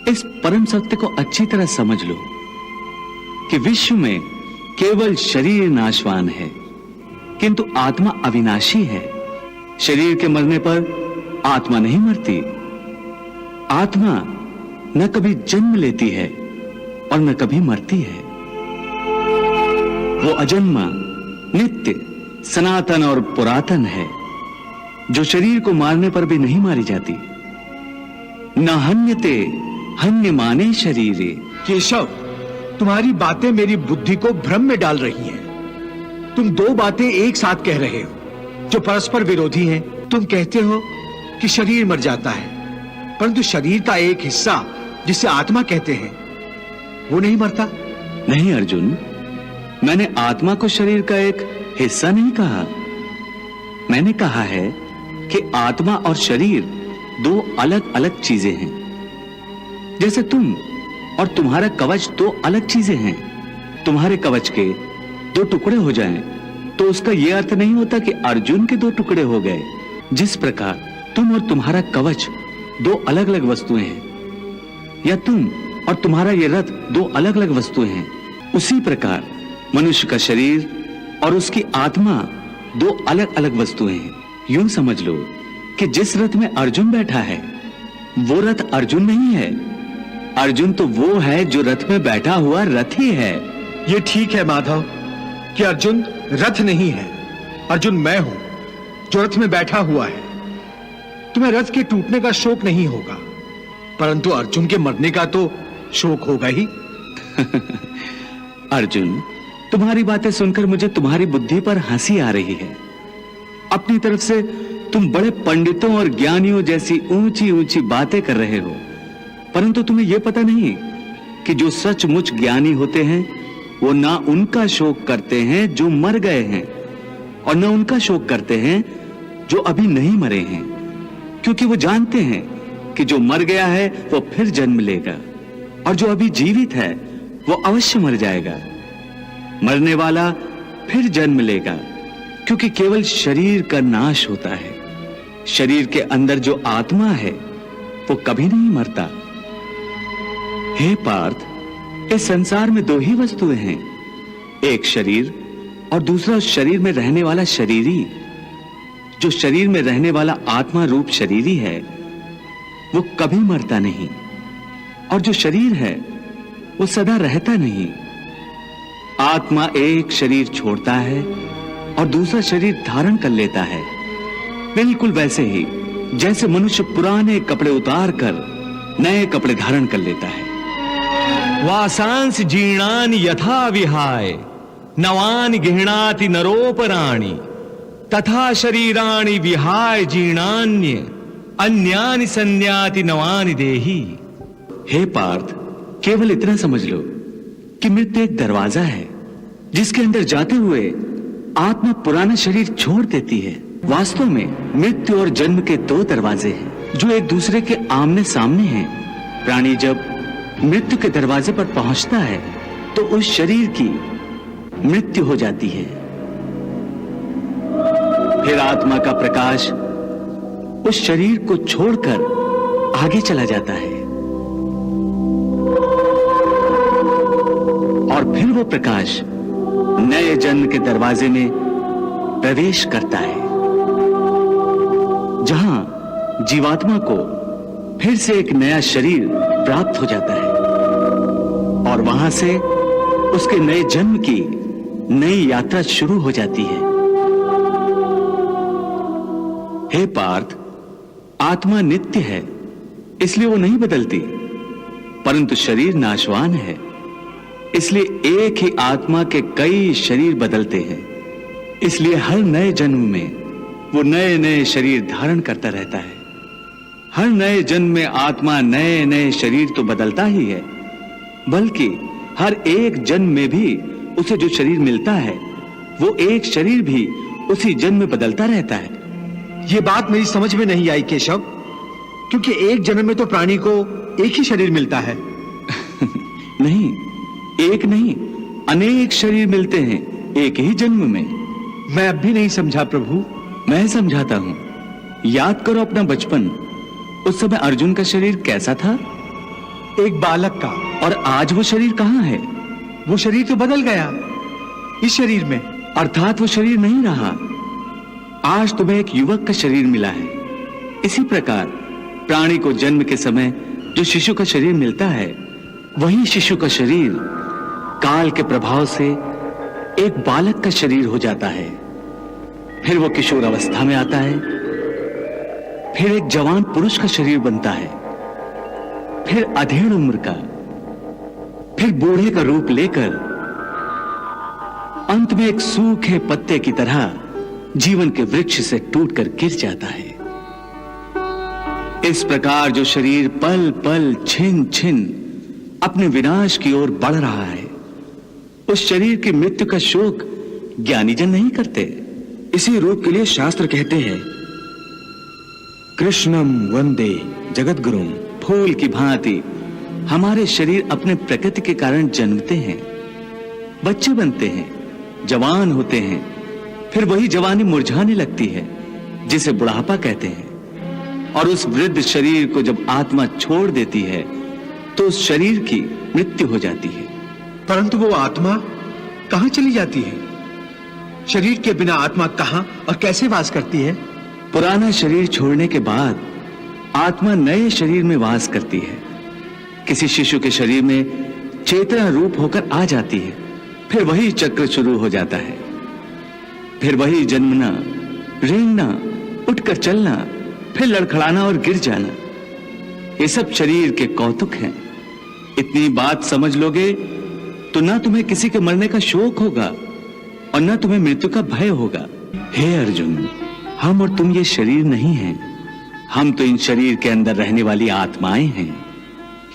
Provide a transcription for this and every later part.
इस परम सत्य को अच्छी तरह समझ लो कि विश्व में केवल शरीर नाशवान है, किंतु आत्मा अविनाशी है। शरीर के मरने पर आत्मा नहीं मरती। आत्मा न कभी जन्म लेती है और न कभी मरती है। वो अजन्मा, नित्य, सनातन और पुरातन है, जो शरीर को मारने पर भी नहीं मारी जाती। न हन्यते हन्यमाने शरीरे। केशव, तुम्हारी बातें मेरी बुद्धि को भ्रम में डाल रही हैं। तुम दो बातें एक साथ कह रहे हो जो परस्पर विरोधी हैं। तुम कहते हो कि शरीर मर जाता है, परंतु शरीर का एक हिस्सा जिसे आत्मा कहते हैं वो नहीं मरता। नहीं अर्जुन, मैंने आत्मा को शरीर का एक हिस्सा नहीं कहा। मैंने कहा है कि आत्मा और शरीर दो अलग अलग चीजें हैं। जैसे तुम और तुम्हारा कवच दो अलग चीजें हैं। तुम्हारे कवच के दो टुकड़े हो जाएं, तो उसका यह अर्थ नहीं होता कि अर्जुन के दो टुकड़े हो गए। जिस प्रकार तुम और तुम्हारा कवच दो अलग अलग वस्तुएं हैं, या तुम और तुम्हारा यह रथ दो अलग अलग वस्तुएं हैं, उसी प्रकार मनुष्य का शरीर और उसकी आत्मा दो अलग अलग वस्तुएं हैं। यूं समझ लो कि जिस रथ में अर्जुन बैठा है वो रथ अर्जुन नहीं है। अर्जुन तो वो है जो रथ में बैठा हुआ रथी है। ये ठीक है माधव कि अर्जुन रथ नहीं है। अर्जुन मैं हूं जो रथ में बैठा हुआ है। तुम्हें रथ के टूटने का शोक नहीं होगा, परंतु अर्जुन के मरने का तो शोक होगा ही। अर्जुन, तुम्हारी बातें सुनकर मुझे तुम्हारी बुद्धि पर हंसी आ रही है। अपनी तरफ से तुम बड़े पंडितों और ज्ञानियों जैसी ऊंची ऊंची बातें कर रहे हो, परंतु तुम्हें यह पता नहीं कि जो सचमुच ज्ञानी होते हैं वो ना उनका शोक करते हैं जो मर गए हैं, और न उनका शोक करते हैं जो अभी नहीं मरे हैं, क्योंकि वो जानते हैं कि जो मर गया है वो फिर जन्म लेगा, और जो अभी जीवित है वो अवश्य मर जाएगा। मरने वाला फिर जन्म लेगा, क्योंकि केवल शरीर का नाश होता है। शरीर के अंदर जो आत्मा है वो कभी नहीं मरता। हे पार्थ, इस संसार में दो ही वस्तुएं हैं, एक शरीर और दूसरा उस शरीर में रहने वाला शरीरी। जो शरीर में रहने वाला आत्मा रूप शरीरी है वो कभी मरता नहीं, और जो शरीर है वो सदा रहता नहीं। आत्मा एक शरीर छोड़ता है और दूसरा शरीर धारण कर लेता है, बिल्कुल वैसे ही जैसे मनुष्य पुराने कपड़े उतार कर नए कपड़े धारण कर लेता है। वासांस जीर्णानि यथा विहाय नवानि गृह्णाति नरोपराणि तथा शरीराणि विहाय जीर्णान्य अन्यानि संन्याति नवानि देहि। हे पार्थ, केवल इतना समझ लो कि मृत्यु एक दरवाजा है जिसके अंदर जाते हुए आत्मा पुराना शरीर छोड़ देती है। वास्तव में मृत्यु और जन्म के दो दरवाजे हैं जो एक दूसरे के आमने सामने हैं। प्राणी जब मृत्यु के दरवाजे पर पहुंचता है तो उस शरीर की मृत्यु हो जाती है। फिर आत्मा का प्रकाश उस शरीर को छोड़कर आगे चला जाता है, और फिर वो प्रकाश नए जन्म के दरवाजे में प्रवेश करता है, जहां जीवात्मा को फिर से एक नया शरीर प्राप्त हो जाता है, और वहां से उसके नए जन्म की नई यात्रा शुरू हो जाती है। हे पार्थ, आत्मा नित्य है, इसलिए वो नहीं बदलती, परंतु शरीर नाशवान है, इसलिए एक ही आत्मा के कई शरीर बदलते हैं। इसलिए हर नए जन्म में वो नए नए शरीर धारण करता रहता है। हर नए जन्म में आत्मा नए नए शरीर तो बदलता ही है, बल्कि हर एक जन्म में भी उसे जो शरीर मिलता है वो एक शरीर भी उसी जन्म में बदलता रहता है। ये बात मेरी समझ में नहीं आई केशव, क्योंकि एक जन्म में तो प्राणी को एक ही शरीर मिलता है। नहीं, एक नहीं, अनेक शरीर मिलते हैं एक ही जन्म में। मैं अब भी नहीं समझा प्रभु। मैं समझाता हूं। याद करो अपना बचपन। उस समय अर्जुन का शरीर कैसा था? एक बालक का। और आज वो शरीर कहाँ है? वो शरीर तो बदल गया इस शरीर में। अर्थात वो शरीर नहीं रहा। आज तुम्हें एक युवक का शरीर मिला है। इसी प्रकार प्राणी को जन्म के समय जो शिशु का शरीर मिलता है, वही शिशु का शरीर काल के प्रभाव से एक बालक का शरीर हो जाता है। फिर वो किशोर अवस्था में आता है, फिर एक जवान पुरुष का शरीर बनता है, फिर अधेड़ उम्र का, फिर बूढ़े का रूप लेकर अंत में एक सूखे पत्ते की तरह जीवन के वृक्ष से टूटकर गिर जाता है। इस प्रकार जो शरीर पल पल छिन छिन अपने विनाश की ओर बढ़ रहा है, उस शरीर की मृत्यु का शोक ज्ञानीजन नहीं करते। इसी रूप के लिए शास्त्र कहते हैं, कृष्णम वंदे जगद्गुरुम। फूल की भांति हमारे शरीर अपने प्रकृति के कारण जन्मते हैं, बच्चे बनते हैं, जवान होते हैं, फिर वही जवानी मुरझाने लगती है जिसे बुढ़ापा कहते हैं। और उस वृद्ध शरीर को जब आत्मा छोड़ देती है तो उस शरीर की मृत्यु हो जाती है। परंतु वो आत्मा कहां चली जाती है? शरीर के बिना आत्मा कहां और कैसे वास करती है? पुराना शरीर छोड़ने के बाद आत्मा नए शरीर में वास करती है। किसी शिशु के शरीर में चेतना रूप होकर आ जाती है, फिर वही चक्र शुरू हो जाता है। फिर वही जन्मना, रेंगना, उठकर चलना, फिर लड़खड़ाना और गिर जाना। ये सब शरीर के कौतुक हैं। इतनी बात समझ लोगे तो ना तुम्हें किसी के मरने का शोक होगा और ना तुम्हें मृत्यु का भय होगा। हे अर्जुन, हम और तुम ये शरीर नहीं हैं। हम तो इन शरीर के अंदर रहने वाली आत्माएं हैं।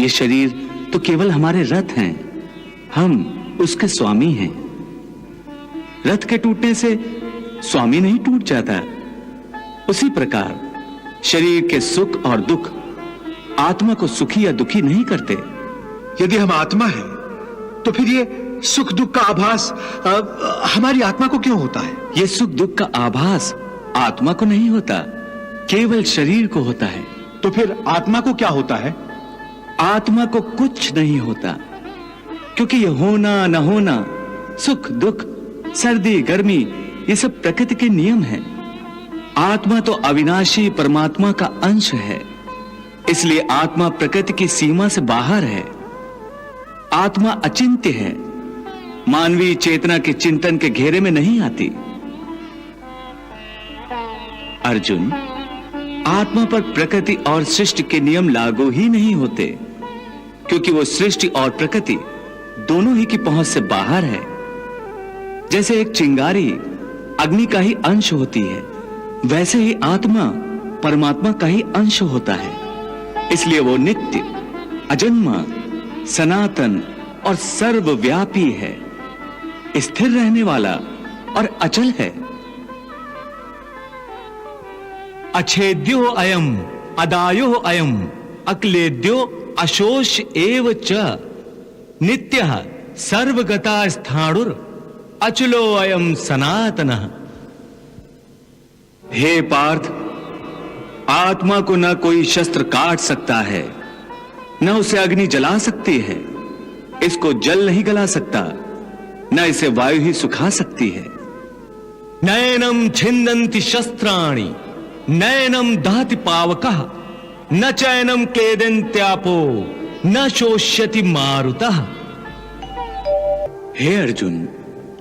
ये शरीर तो केवल हमारे रथ हैं, हम उसके स्वामी हैं। रथ के टूटने से स्वामी नहीं टूट जाता। उसी प्रकार शरीर के सुख और दुख आत्मा को सुखी या दुखी नहीं करते। यदि हम आत्मा हैं, तो फिर ये सुख दुख का आभास हमारी आत्मा को क्यों होता है? ये सुख दुख का आभास आत्मा को नहीं होता, केवल शरीर को होता है। तो फिर आत्मा को क्या होता है? आत्मा को कुछ नहीं होता, क्योंकि ये होना न होना, सुख दुख, सर्दी गर्मी, ये सब प्रकृति के नियम हैं। आत्मा तो अविनाशी परमात्मा का अंश है, इसलिए आत्मा प्रकृति की सीमा से बाहर है। आत्मा अचिंत्य है, मानवीय चेतना के चिंतन के घेरे में नहीं आती। अर्जुन, आत्मा पर प्रकृति और सृष्टि के नियम लागू ही नहीं होते, क्योंकि वो सृष्टि और प्रकृति दोनों ही की पहुंच से बाहर है। जैसे एक चिंगारी अग्नि का ही अंश होती है, वैसे ही आत्मा परमात्मा का ही अंश होता है। इसलिए वो नित्य, अजन्मा, सनातन और सर्वव्यापी है, स्थिर रहने वाला और अचल है। अच्छेद्यो अयम अदायो अयम अक्लेद्यो अशोष एव च नित्यः सर्वगता स्थाणुर अचलो अयम सनातनः। हे पार्थ, आत्मा को न कोई शस्त्र काट सकता है, न उसे अग्नि जला सकती है, इसको जल नहीं गला सकता, न इसे वायु ही सुखा सकती है। नैनम छिन्दन्ति शस्त्राणि नैनम दहति पावकः न चैनम क्लेदन्त्यापो न शोष्यति मारुतः। हे अर्जुन,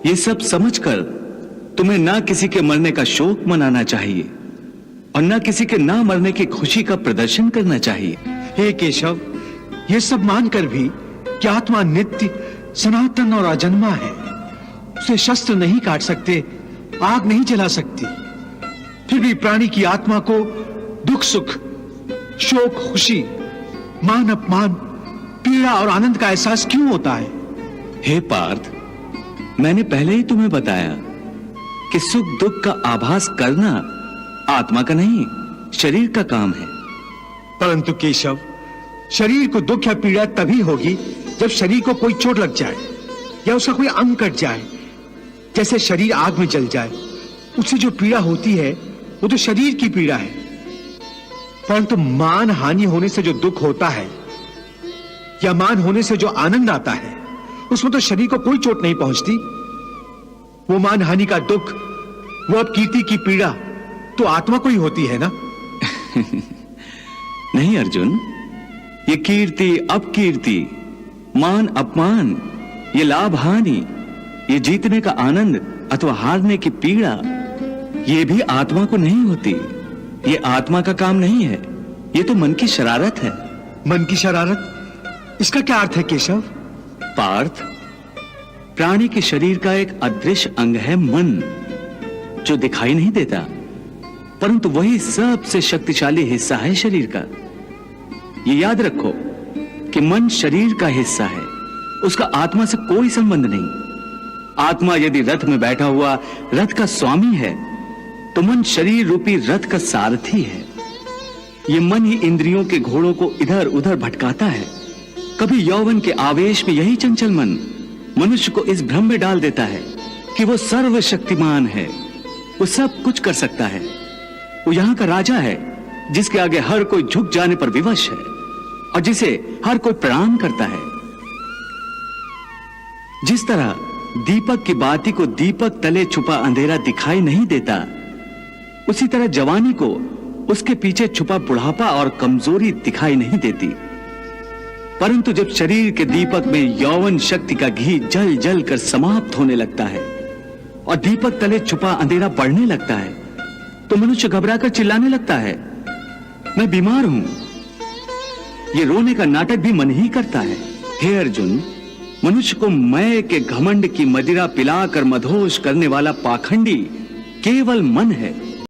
ये सब समझकर तुम्हें ना किसी के मरने का शोक मनाना चाहिए और ना किसी के ना मरने की खुशी का प्रदर्शन करना चाहिए। हे केशव, ये सब मानकर भी कि आत्मा नित्य, सनातन और अजन्मा है, उसे शस्त्र नहीं काट सकते, आग नहीं जला सकती, फिर भी प्राणी की आत्मा को दुख सुख, शोक खुशी, मान अपमान, पीड़ा और आनंद का एहसास क्यों होता है? हे पार्थ, मैंने पहले ही तुम्हें बताया कि सुख दुख का आभास करना आत्मा का नहीं, शरीर का काम है। परंतु केशव, शरीर को दुख या पीड़ा तभी होगी जब शरीर को कोई चोट लग जाए या उसका कोई अंग कट जाए। जैसे शरीर आग में जल जाए, उससे जो पीड़ा होती है वो तो शरीर की पीड़ा है। परंतु मान हानि होने से जो दुख होता है या मान होने से जो आनंद आता है उसमें तो शरीर को कोई चोट नहीं पहुंचती। वो मान हानि का दुख, वो अपकीर्ति की पीड़ा तो आत्मा को ही होती है ना। नहीं अर्जुन, ये कीर्ति अपकीर्ति, मान अपमान, ये लाभ हानि, ये जीतने का आनंद अथवा हारने की पीड़ा, ये भी आत्मा को नहीं होती। ये आत्मा का काम नहीं है, ये तो मन की शरारत है। मन की शरारत, इसका क्या अर्थ है केशव? पार्थ, प्राणी के शरीर का एक अदृश्य अंग है मन, जो दिखाई नहीं देता, परंतु वही सबसे शक्तिशाली हिस्सा है शरीर का। ये याद रखो कि मन शरीर का हिस्सा है, उसका आत्मा से कोई संबंध नहीं। आत्मा यदि रथ में बैठा हुआ रथ का स्वामी है, तो मन शरीर रूपी रथ का सारथी है। ये मन ही इंद्रियों के घोड़ों को इधर उधर भटकाता है। कभी यौवन के आवेश में यही चंचल मन मनुष्य को इस भ्रम में डाल देता है कि वो सर्वशक्तिमान है, वो सब कुछ कर सकता है, वो यहां का राजा है, जिसके आगे हर कोई झुक जाने पर विवश है और जिसे हर कोई प्रणाम करता है। जिस तरह दीपक की बाती को दीपक तले छुपा अंधेरा दिखाई नहीं देता, उसी तरह जवानी को उसके पीछे छुपा बुढ़ापा और कमजोरी दिखाई नहीं देती। परंतु जब शरीर के दीपक में यौवन शक्ति का घी जल जल कर समाप्त होने लगता है और दीपक तले छुपा अंधेरा बढ़ने लगता है, तो मनुष्य घबराकर चिल्लाने लगता है, मैं बीमार हूं। ये रोने का नाटक भी मन ही करता है। हे अर्जुन, मनुष्य को मैं के घमंड की मदिरा पिलाकर मदहोश करने वाला पाखंडी केवल मन है।